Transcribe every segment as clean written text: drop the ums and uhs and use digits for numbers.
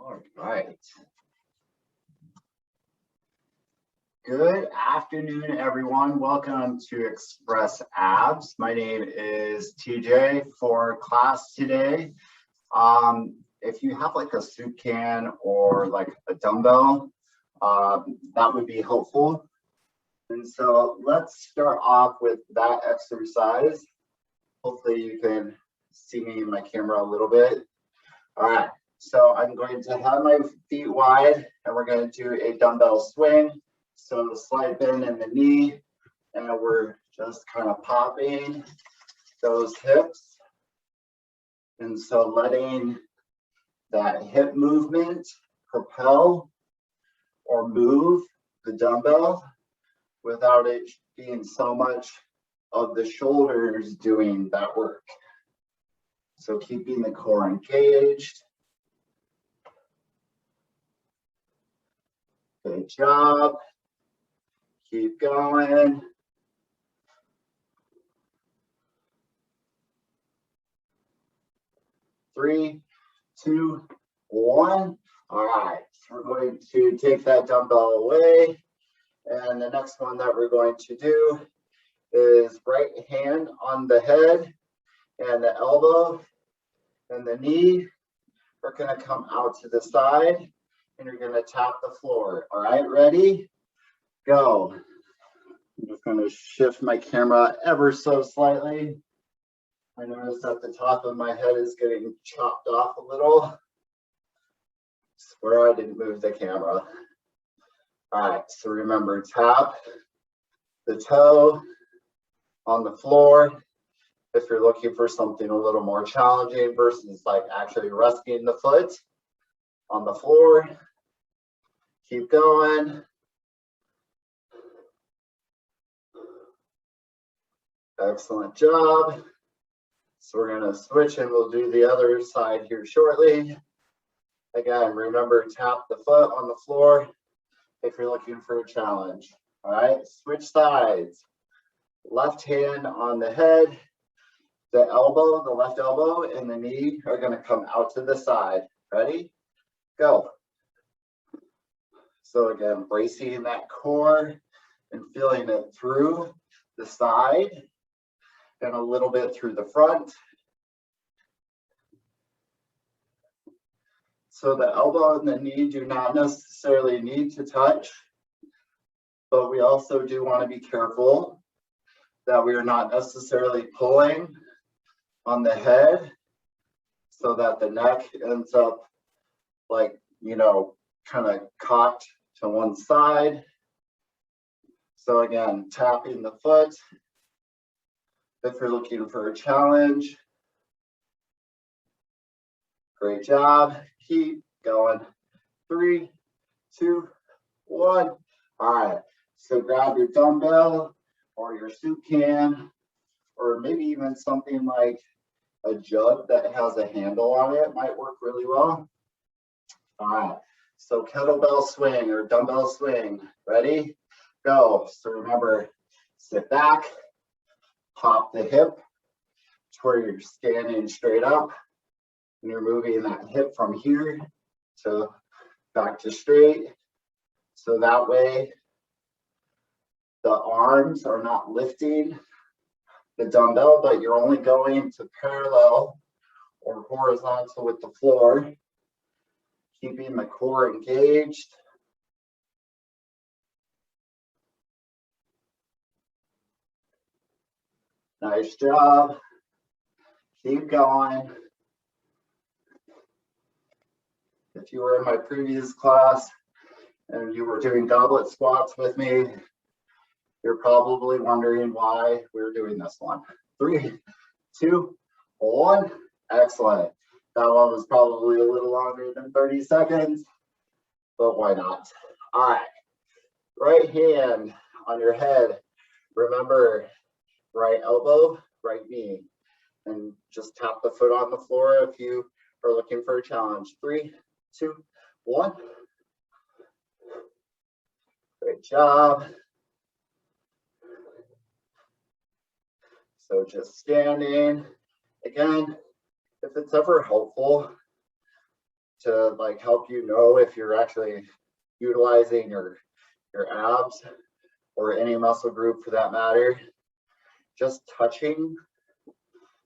All right. Good afternoon, everyone. Welcome to Express Abs. My name is TJ for class today. If you have like a soup can or like a dumbbell, that would be helpful. And so let's start off with that exercise. Hopefully you can see me in my camera a little bit. All right, so I'm going to have my feet wide and we're going to do a dumbbell swing. So slight bend in the knee and we're just kind of popping those hips. And so letting that hip movement propel or move the dumbbell without it being so much of the shoulders doing that work. So keeping the core engaged. Good job. Keep going. Three, two, one. All right, so we're going to take that dumbbell away. And the next one that we're going to do is right hand on the head and the elbow and the knee. We're going to come out to the side and you're going to tap the floor. All right, ready? Go. I'm just going to shift my camera ever so slightly. I notice that the top of my head is getting chopped off a little. Swear I didn't move the camera. All right, so remember, tap the toe on the floor if you're looking for something a little more challenging versus like actually resting the foot on the floor. Keep going. Excellent job. So we're going to switch and we'll do the other side here shortly. Again, remember, tap the foot on the floor if you're looking for a challenge. All right, switch sides. Left hand on the head, the elbow, the left elbow and the knee are going to come out to the side. Ready? Go. So again, bracing that core and feeling it through the side and a little bit through the front. So the elbow and the knee do not necessarily need to touch, but we also do want to be careful that we are not necessarily pulling on the head so that the neck ends up like, you know, kind of cocked to one side. So again, tapping the foot if you're looking for a challenge. Great job. Keep going. 3, 2, 1. All right. So grab your dumbbell or your soup can, or maybe even something like a jug that has a handle on it might work really well. All right. So kettlebell swing or dumbbell swing. Ready? Go. So remember, sit back, pop the hip to where you're standing straight up. And you're moving that hip from here to back to straight. So that way the arms are not lifting the dumbbell, but you're only going to parallel or horizontal with the floor, keeping the core engaged. Nice job. Keep going. If you were in my previous class and you were doing goblet squats with me, you're probably wondering why we're doing this one. 3, 2, 1. Excellent. That one was probably a little longer than 30 seconds, but why not? All right. Right hand on your head. Remember, right elbow, right knee. And just tap the foot on the floor if you are looking for a challenge. 3, 2, 1. Great job. So just standing. Again, if it's ever helpful, to like help you know if you're actually utilizing your abs or any muscle group for that matter. Just touching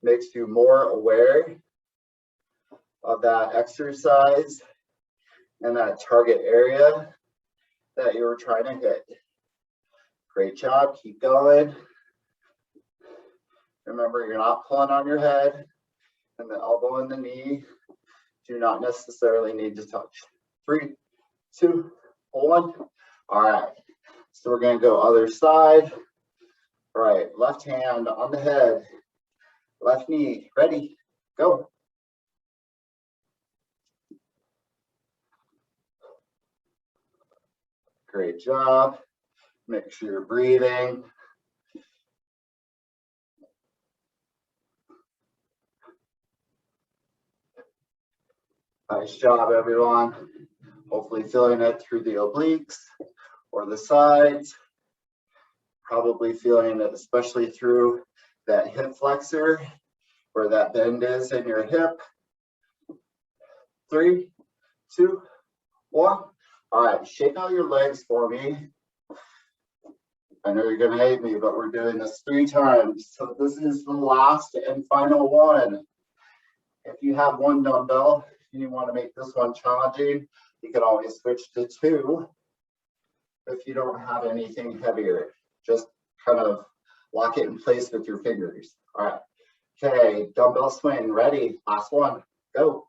makes you more aware of that exercise and that target area that you were trying to hit. Great job, keep going. Remember, you're not pulling on your head, and the elbow and the knee do not necessarily need to touch. 3, 2, 1. All right, so we're gonna go other side. All right, left hand on the head, left knee, ready, go. Great job. Make sure you're breathing. Nice job, everyone. Hopefully feeling it through the obliques or the sides. Probably feeling it especially through that hip flexor where that bend is in your hip. 3, 2, 1. All right, shake out your legs for me. I know you're gonna hate me, but we're doing this 3 times. So this is the last and final one. If you have 1 dumbbell and you want to make this one challenging, you can always switch to 2 if you don't have anything heavier. Just kind of lock it in place with your fingers. All right. Okay, dumbbell swing, ready. Last one, go.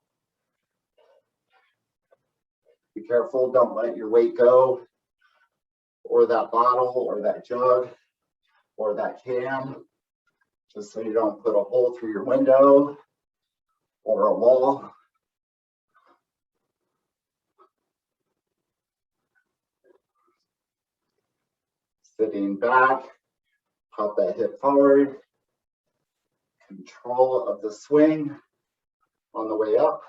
Be careful, don't let your weight go, or that bottle, or that jug, or that can, just so you don't put a hole through your window or a wall. Sitting back, pop that hip forward, control of the swing on the way up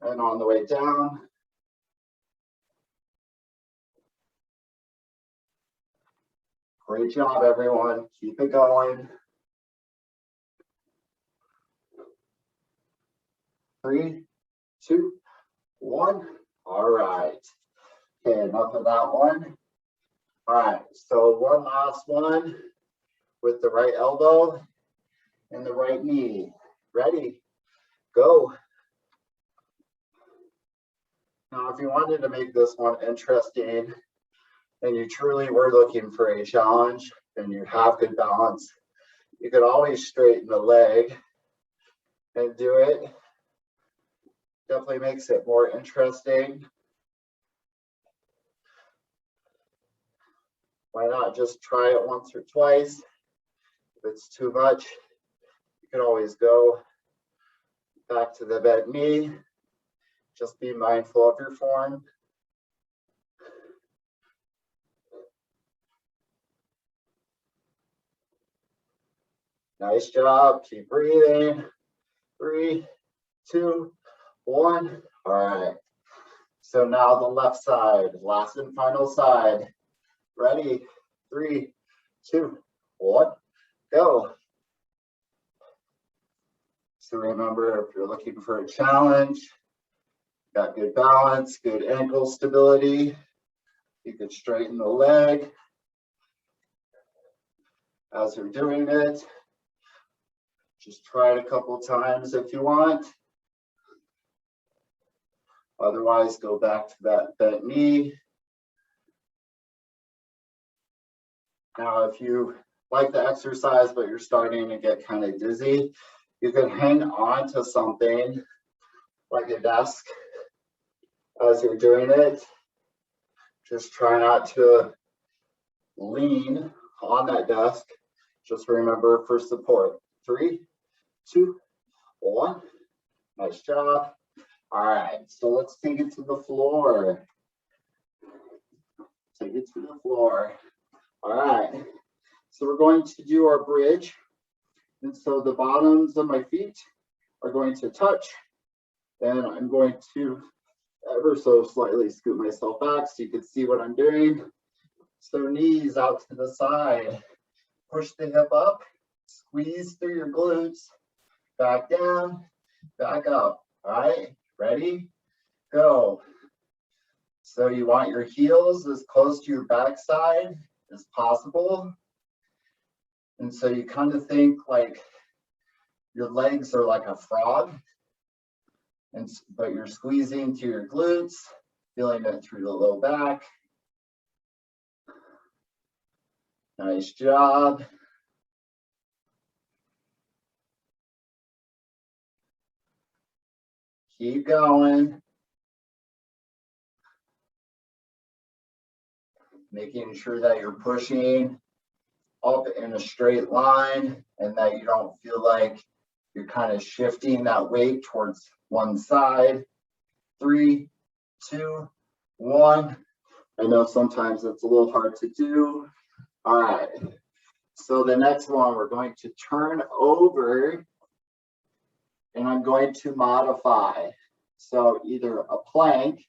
and on the way down. Great job, everyone. Keep it going. 3, 2, 1. All right. Okay, enough of that one. All right, so one last one with the right elbow and the right knee. Ready, go. Now, if you wanted to make this one interesting and you truly were looking for a challenge and you have good balance, you could always straighten the leg and do it. Definitely makes it more interesting. Why not just try it once or twice? If it's too much, you can always go back to the bent knee. Just be mindful of your form. Nice job. Keep breathing. 3, 2, 1. All right. So now the left side, last and final side. Ready? 3, 2, 1. Go. So remember, if you're looking for a challenge, got good balance, good ankle stability, you could straighten the leg as you're doing it. Just try it a couple times if you want. Otherwise, go back to that bent knee. Now, if you like the exercise, but you're starting to get kind of dizzy, you can hang on to something like a desk as you're doing it. Just try not to lean on that desk. Just remember for support. 3, 2, 1. Nice job. All right, so let's take it to the floor. Take it to the floor. All right, so we're going to do our bridge. And so the bottoms of my feet are going to touch. And I'm going to ever so slightly scoot myself back so you can see what I'm doing. So knees out to the side. Push the hip up. Squeeze through your glutes. Back down. Back up. All right, ready? go. So you want your heels as close to your backside as possible. And so you kind of think like your legs are like a frog, but you're squeezing to your glutes, feeling it through the low back. Nice job. Keep going. Making sure that you're pushing up in a straight line and that you don't feel like you're kind of shifting that weight towards one side. 3, 2, 1. I know sometimes it's a little hard to do. All right. So the next one, we're going to turn over and I'm going to modify. So either a plank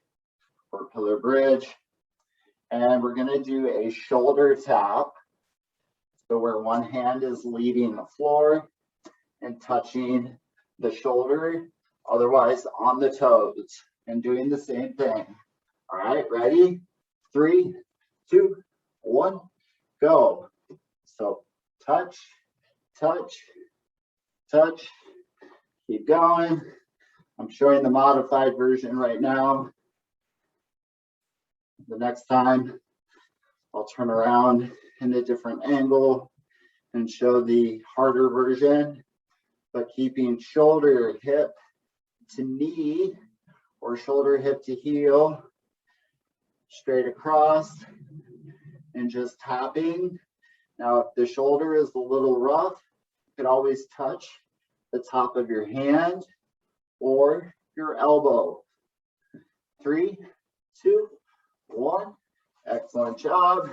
or pillar bridge, and we're going to do a shoulder tap. So where one hand is leading the floor and touching the shoulder, otherwise on the toes, and doing the same thing. All right, ready? 3, 2, 1, go. So touch, touch, touch, keep going. I'm showing the modified version right now. The next time I'll turn around in a different angle and show the harder version, but keeping shoulder, hip to knee or shoulder, hip to heel, straight across and just tapping. Now, if the shoulder is a little rough, you can always touch the top of your hand or your elbow. 3, 2, 1. Excellent job.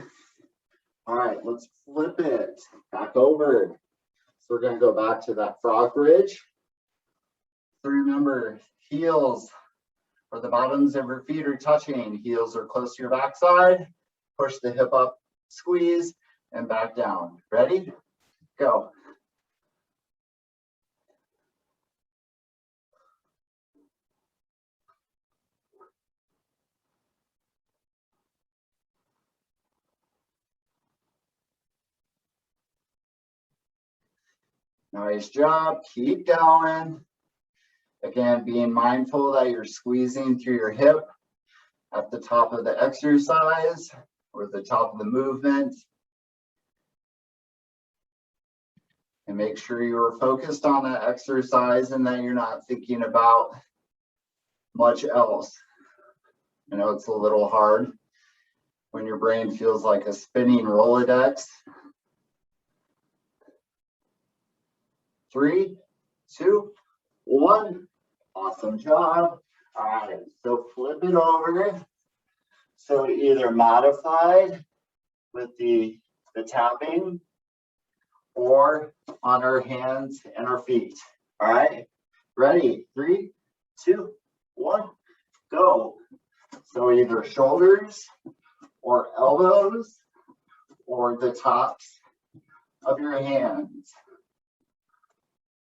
All right, let's flip it back over. So we're going to go back to that frog bridge. So remember, heels or the bottoms of your feet are touching. Heels are close to your backside. Push the hip up, squeeze, and back down. Ready? Go. Nice job. Keep going. Again, being mindful that you're squeezing through your hip at the top of the exercise or the top of the movement. And make sure you're focused on that exercise and that you're not thinking about much else. I know it's a little hard when your brain feels like a spinning Rolodex. 3, 2, 1. Awesome job. All right, so flip it over. So either modified with the tapping or on our hands and our feet. All right, ready? 3, 2, 1, go. So either shoulders or elbows or the tops of your hands.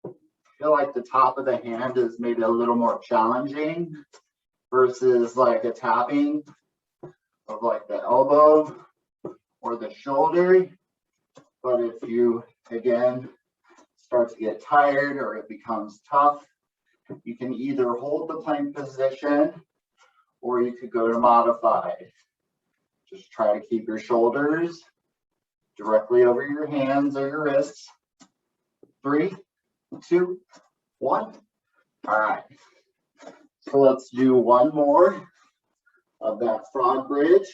I feel like the top of the hand is maybe a little more challenging versus like a tapping of like the elbow or the shoulder. But if you, again, start to get tired or it becomes tough, you can either hold the plank position or you could go to modified. Just try to keep your shoulders directly over your hands or your wrists. 3, 2, 1. All right. So let's do one more of that frog bridge.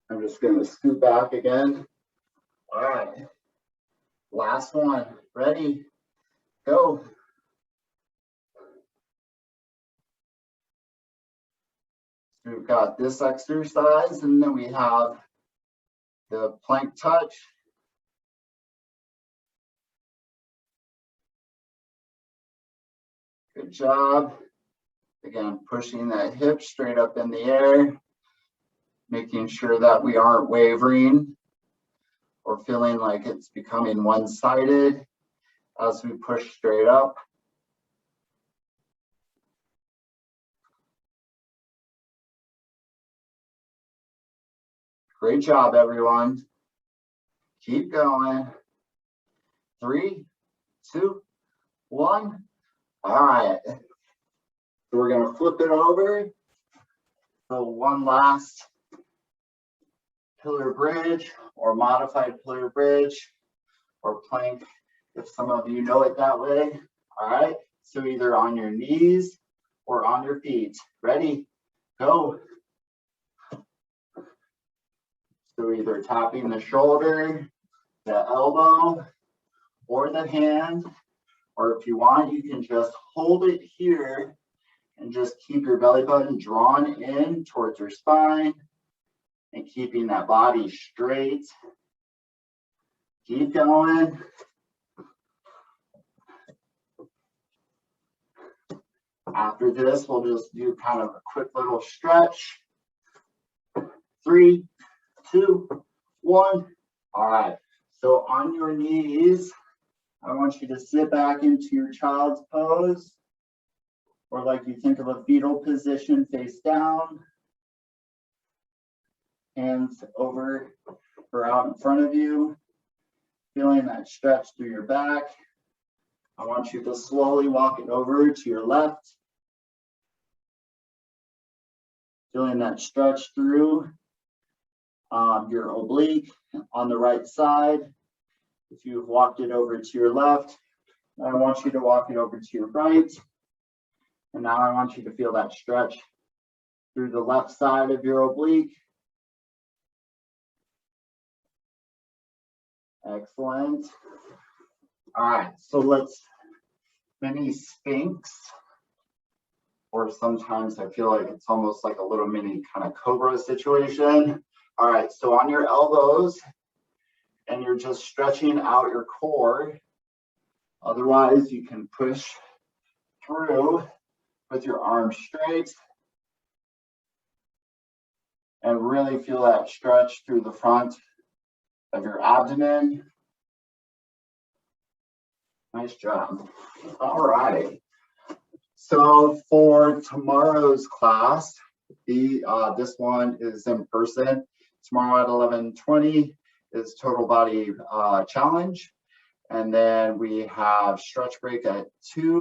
I'm just going to scoot back again. All right. Last one. Ready? Go. So we've got this exercise, and then we have the plank touch. Good job. Again, pushing that hip straight up in the air, making sure that we aren't wavering or feeling like it's becoming one-sided as we push straight up. Great job, everyone. Keep going. 3, 2, 1. All right. So we're going to flip it over. So one last pillar bridge or modified pillar bridge or plank, if some of you know it that way. All right. So either on your knees or on your feet. Ready? Go. So either tapping the shoulder, the elbow, or the hand, or if you want, you can just hold it here and just keep your belly button drawn in towards your spine and keeping that body straight. Keep going. After this, we'll just do kind of a quick little stretch. 3, 2, 1. All right. So on your knees, I want you to sit back into your child's pose, or like you think of a fetal position, face down, hands over or out in front of you, feeling that stretch through your back. I want you to slowly walk it over to your left, feeling that stretch through your oblique on the right side. If you've walked it over to your left, I want you to walk it over to your right. And now I want you to feel that stretch through the left side of your oblique. Excellent. All right, so let's mini Sphinx, or sometimes I feel like it's almost like a little mini kind of cobra situation. All right, so on your elbows, and you're just stretching out your core. Otherwise, you can push through with your arms straight and really feel that stretch through the front of your abdomen. Nice job. All right. So for tomorrow's class, this one is in person. Tomorrow at 11:20 is total body challenge. And then we have stretch break at 2.